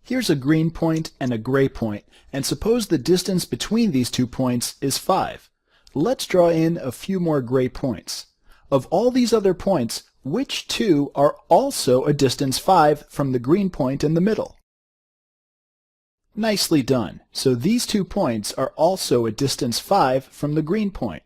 Here's a green point and a gray point, and suppose the distance between these 2 points is 5. Let's draw in a few more gray points. Of all these other points, which 2 are also a distance 5 from the green point in the middle? Nicely done. So these 2 points are also a distance 5 from the green point.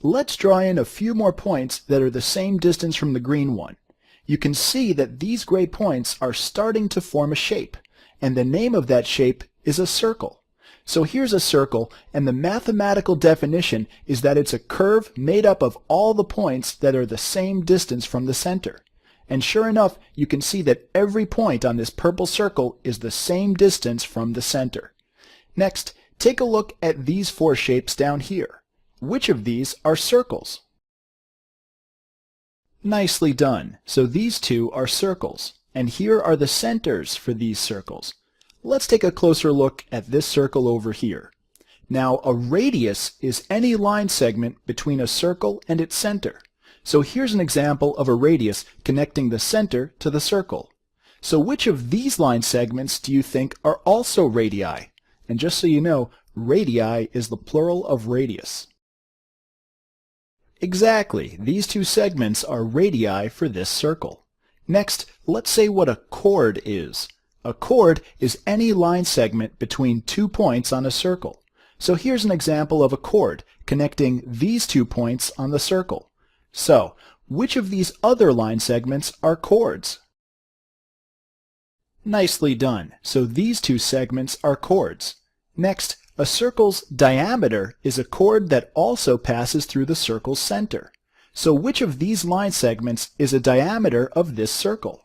Let's draw in a few more points that are the same distance from the green one. You can see that these gray points are starting to form a shape, and the name of that shape is a circle. So here's a circle, and the mathematical definition is that it's a curve made up of all the points that are the same distance from the center. And sure enough, you can see that every point on this purple circle is the same distance from the center. Next, take a look at these 4 shapes down here. Which of these are circles? Nicely done. So these 2 are circles, and here are the centers for these circles. Let's take a closer look at this circle over here. Now, a radius is any line segment between a circle and its center. So here's an example of a radius connecting the center to the circle. So which of these line segments do you think are also radii? And just so you know, radii is the plural of radius. Exactly, these 2 segments are radii for this circle. Next, let's say what a chord is. A chord is any line segment between 2 points on a circle. So here's an example of a chord connecting these 2 points on the circle. So, which of these other line segments are chords? Nicely done. So these 2 segments are chords. Next, a circle's diameter is a chord that also passes through the circle's center. So which of these line segments is a diameter of this circle?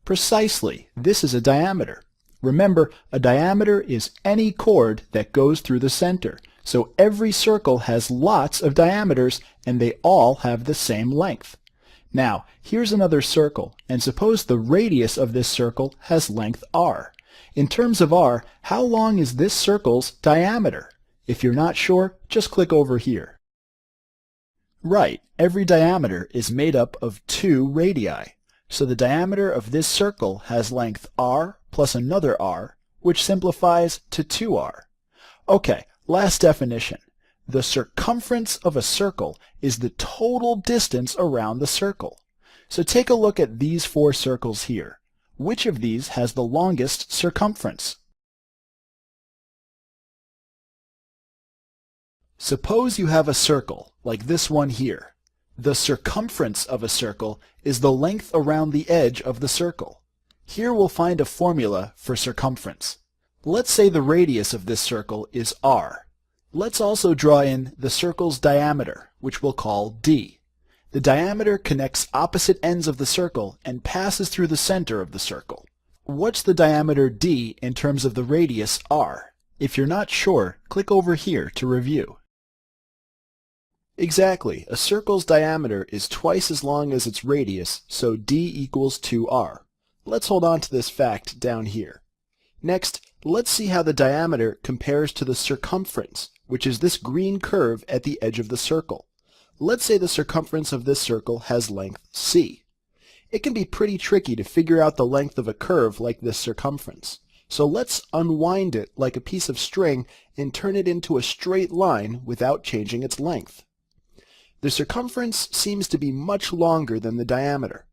Precisely, this is a diameter. Remember, a diameter is any chord that goes through the center. So every circle has lots of diameters, and they all have the same length. Now, here's another circle, and suppose the radius of this circle has length r. In terms of r, how long is this circle's diameter? If you're not sure, just click over here. Right, every diameter is made up of 2 radii. So the diameter of this circle has length r plus another r, which simplifies to 2r. Okay, last definition. The circumference of a circle is the total distance around the circle. So take a look at these 4 circles here. Which of these has the longest circumference? Suppose you have a circle, like this one here. The circumference of a circle is the length around the edge of the circle. Here we'll find a formula for circumference. Let's say the radius of this circle is r. Let's also draw in the circle's diameter, which we'll call d. The diameter connects opposite ends of the circle and passes through the center of the circle. What's the diameter d in terms of the radius r? If you're not sure, click over here to review. Exactly, a circle's diameter is twice as long as its radius, so d equals 2r. Let's hold on to this fact down here. Next, let's see how the diameter compares to the circumference, which is this green curve at the edge of the circle. Let's say the circumference of this circle has length c. It can be pretty tricky to figure out the length of a curve like this circumference. So let's unwind it like a piece of string and turn it into a straight line without changing its length. The circumference seems to be much longer than the diameter.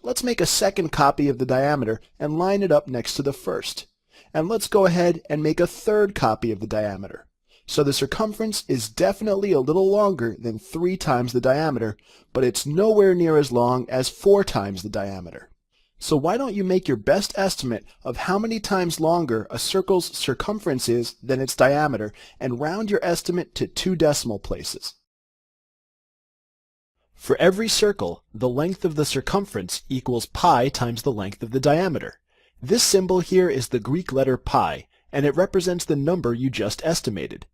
Let's make a second copy of the diameter and line it up next to the first. And let's go ahead and make a third copy of the diameter. So the circumference is definitely a little longer than 3 times the diameter, but it's nowhere near as long as 4 times the diameter. So why don't you make your best estimate of how many times longer a circle's circumference is than its diameter and round your estimate to 2 decimal places. For every circle, the length of the circumference equals pi times the length of the diameter. This symbol here is the Greek letter pi, and it represents the number you just estimated.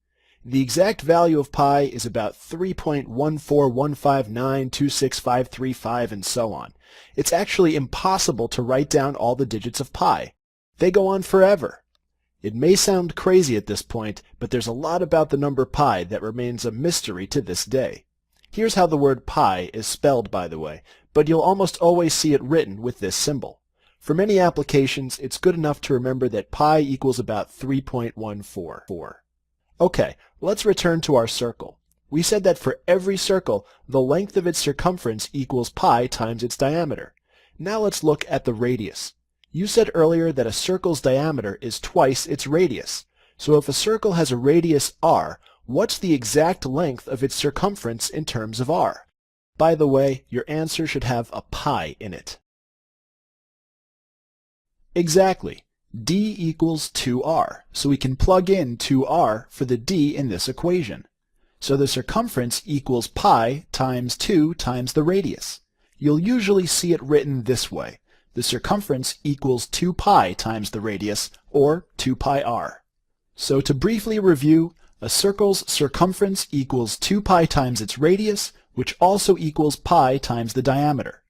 The exact value of pi is about 3.14159265535 and so on. It's actually impossible to write down all the digits of pi. They go on forever. It may sound crazy at this point, but there's a lot about the number pi that remains a mystery to this day. Here's how the word pi is spelled, by the way, but you'll almost always see it written with this symbol. For many applications, it's good enough to remember that pi equals about 3.14. Okay, let's return to our circle. We said that for every circle, the length of its circumference equals pi times its diameter. Now let's look at the radius. You said earlier that a circle's diameter is twice its radius. So if a circle has a radius r, what's the exact length of its circumference in terms of r? By the way, your answer should have a pi in it. Exactly. D equals 2r, so we can plug in 2r for the d in this equation. So the circumference equals pi times 2 times the radius. You'll usually see it written this way. The circumference equals 2 pi times the radius, or 2 pi r. So to briefly review, a circle's circumference equals 2 pi times its radius, which also equals pi times the diameter.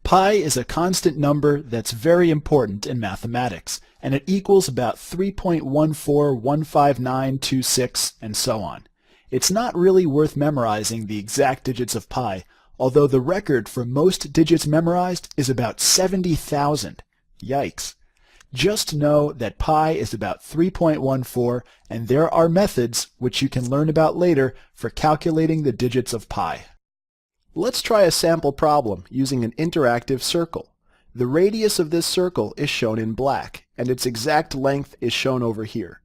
Pi is a constant number that's very important in mathematics, and it equals about 3.1415926 and so on. It's not really worth memorizing the exact digits of pi, although the record for most digits memorized is about 70,000. Yikes. Just know that pi is about 3.14, and there are methods, which you can learn about later, for calculating the digits of pi. Let's try a sample problem using an interactive circle. The radius of this circle is shown in black, and its exact length is shown over here.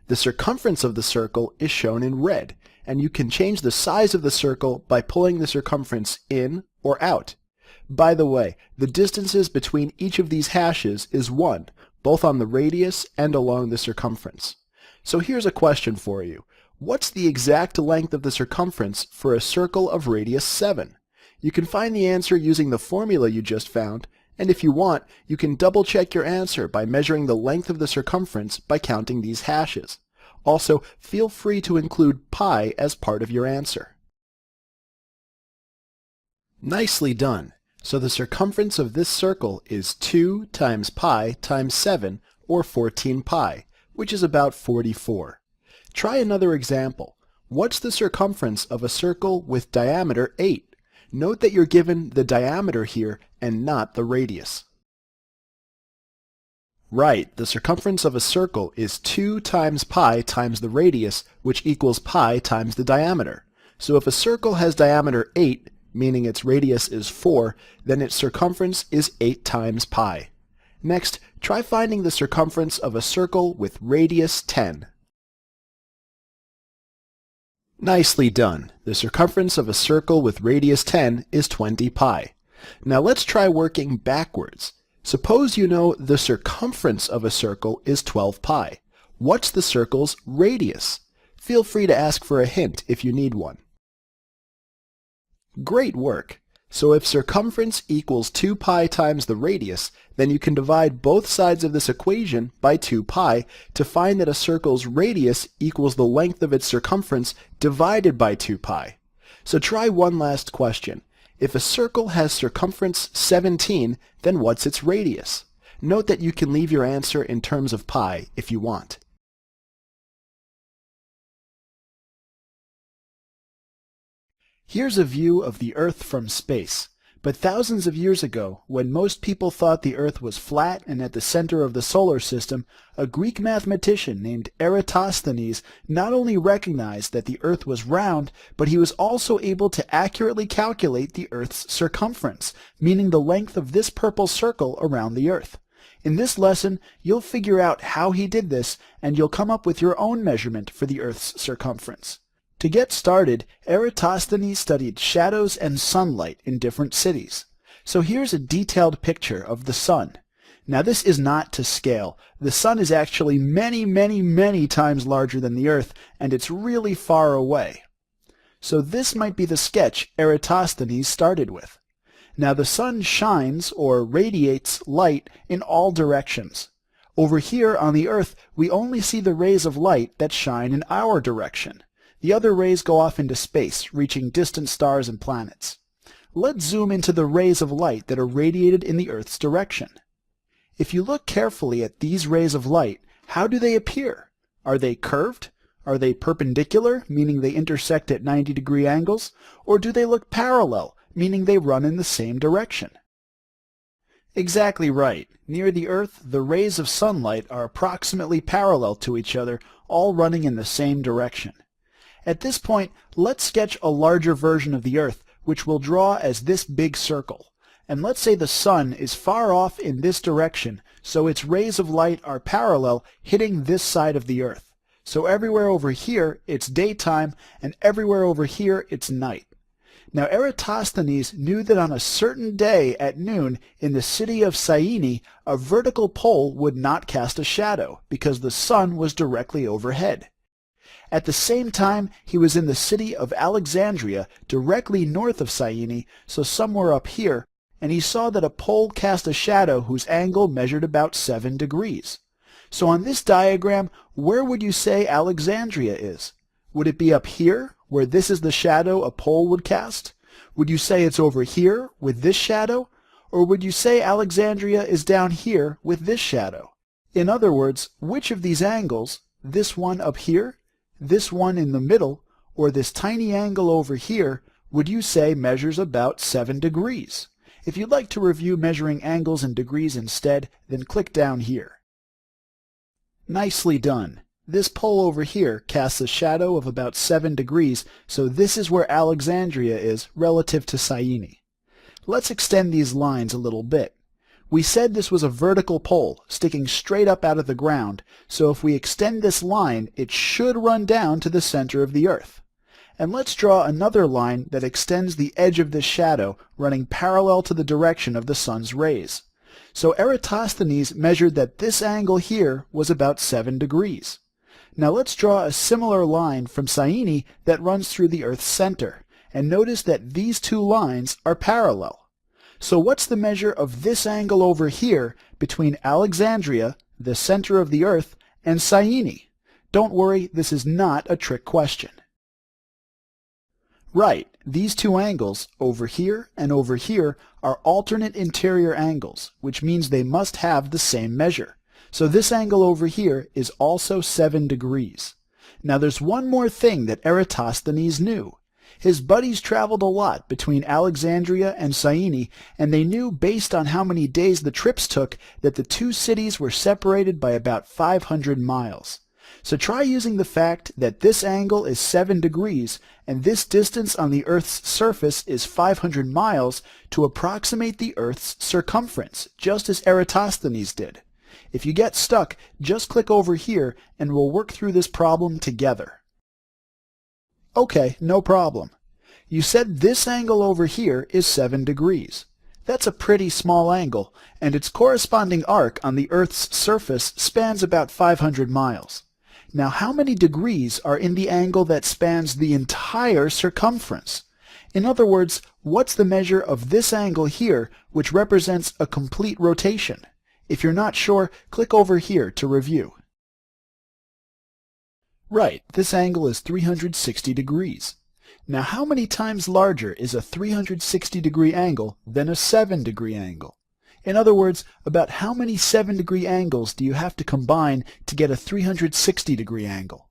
The circumference of the circle is shown in red, and you can change the size of the circle by pulling the circumference in or out. By the way, the distances between each of these hashes is 1, both on the radius and along the circumference. So here's a question for you. What's the exact length of the circumference for a circle of radius 7? You can find the answer using the formula you just found, and if you want, you can double-check your answer by measuring the length of the circumference by counting these hashes. Also, feel free to include pi as part of your answer. Nicely done. So the circumference of this circle is 2 times pi times 7, or 14 pi, which is about 44. Try another example. What's the circumference of a circle with diameter 8? Note that you're given the diameter here and not the radius. Right, the circumference of a circle is 2 times pi times the radius, which equals pi times the diameter. So if a circle has diameter 8, meaning its radius is 4, then its circumference is 8 times pi. Next, try finding the circumference of a circle with radius 10. Nicely done. The circumference of a circle with radius 10 is 20 pi. Now let's try working backwards. Suppose you know the circumference of a circle is 12 pi. What's the circle's radius? Feel free to ask for a hint if you need one. Great work. So if circumference equals 2 pi times the radius, then you can divide both sides of this equation by 2 pi to find that a circle's radius equals the length of its circumference divided by 2 pi. So try one last question. If a circle has circumference 17, then what's its radius? Note that you can leave your answer in terms of pi if you want. Here's a view of the Earth from space. But thousands of years ago, when most people thought the Earth was flat and at the center of the solar system, a Greek mathematician named Eratosthenes not only recognized that the Earth was round, but he was also able to accurately calculate the Earth's circumference, meaning the length of this purple circle around the Earth. In this lesson, you'll figure out how he did this, and you'll come up with your own measurement for the Earth's circumference. To get started, Eratosthenes studied shadows and sunlight in different cities. So here's a detailed picture of the sun. Now this is not to scale. The sun is actually many, many, many times larger than the Earth, and it's really far away. So this might be the sketch Eratosthenes started with. Now the sun shines, or radiates, light in all directions. Over here on the Earth, we only see the rays of light that shine in our direction. The other rays go off into space, reaching distant stars and planets. Let's zoom into the rays of light that are radiated in the Earth's direction. If you look carefully at these rays of light, how do they appear? Are they curved? Are they perpendicular, meaning they intersect at 90-degree angles? Or do they look parallel, meaning they run in the same direction? Exactly right. Near the Earth, the rays of sunlight are approximately parallel to each other, all running in the same direction. At this point, let's sketch a larger version of the Earth, which we'll draw as this big circle. And let's say the sun is far off in this direction, so its rays of light are parallel, hitting this side of the Earth. So everywhere over here, it's daytime, and everywhere over here, it's night. Now Eratosthenes knew that on a certain day at noon in the city of Syene, a vertical pole would not cast a shadow, because the sun was directly overhead. At the same time, he was in the city of Alexandria, directly north of Syene, so somewhere up here, and he saw that a pole cast a shadow whose angle measured about 7 degrees. So on this diagram, where would you say Alexandria is? Would it be up here, where this is the shadow a pole would cast? Would you say it's over here, with this shadow? Or would you say Alexandria is down here, with this shadow? In other words, which of these angles, this one up here, this one in the middle, or this tiny angle over here, would you say measures about 7 degrees? If you'd like to review measuring angles in degrees instead, then click down here. Nicely done. This pole over here casts a shadow of about 7 degrees, so this is where Alexandria is relative to Syene. Let's extend these lines a little bit. We said this was a vertical pole, sticking straight up out of the ground, so if we extend this line, it should run down to the center of the Earth. And let's draw another line that extends the edge of this shadow, running parallel to the direction of the sun's rays. So Eratosthenes measured that this angle here was about 7 degrees. Now let's draw a similar line from Syene that runs through the Earth's center, and notice that these two lines are parallel. So what's the measure of this angle over here between Alexandria, the center of the Earth, and Syene? Don't worry, this is not a trick question. Right, these two angles, over here and over here, are alternate interior angles, which means they must have the same measure. So this angle over here is also 7 degrees. Now there's one more thing that Eratosthenes knew. His buddies traveled a lot between Alexandria and Syene, and they knew based on how many days the trips took that the two cities were separated by about 500 miles. So try using the fact that this angle is 7 degrees and this distance on the Earth's surface is 500 miles to approximate the Earth's circumference, just as Eratosthenes did. If you get stuck, just click over here and we'll work through this problem together. Okay, no problem. You said this angle over here is 7 degrees. That's a pretty small angle, and its corresponding arc on the Earth's surface spans about 500 miles. Now how many degrees are in the angle that spans the entire circumference? In other words, what's the measure of this angle here, which represents a complete rotation? If you're not sure, click over here to review. Right, this angle is 360 degrees. Now how many times larger is a 360-degree angle than a 7-degree angle? In other words, about how many 7-degree angles do you have to combine to get a 360-degree angle?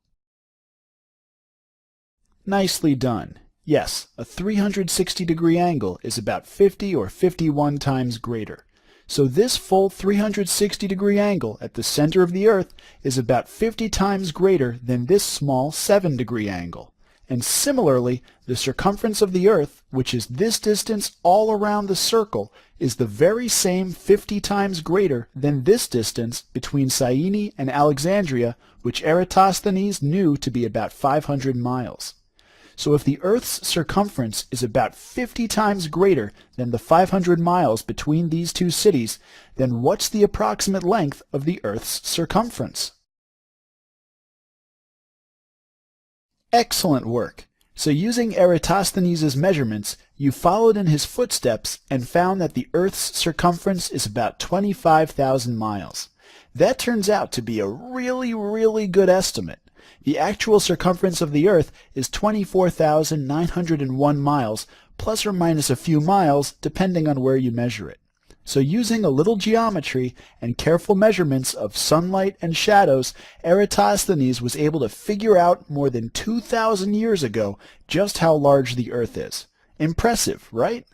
Nicely done. Yes, a 360-degree angle is about 50 or 51 times greater. So this full 360-degree angle at the center of the Earth is about 50 times greater than this small 7-degree angle. And similarly, the circumference of the Earth, which is this distance all around the circle, is the very same 50 times greater than this distance between Syene and Alexandria, which Eratosthenes knew to be about 500 miles. So if the Earth's circumference is about 50 times greater than the 500 miles between these two cities, then what's the approximate length of the Earth's circumference? Excellent work! So using Eratosthenes' measurements, you followed in his footsteps and found that the Earth's circumference is about 25,000 miles. That turns out to be a really good estimate. The actual circumference of the Earth is 24,901 miles, plus or minus a few miles, depending on where you measure it. So using a little geometry and careful measurements of sunlight and shadows, Eratosthenes was able to figure out more than 2,000 years ago just how large the Earth is. Impressive, right?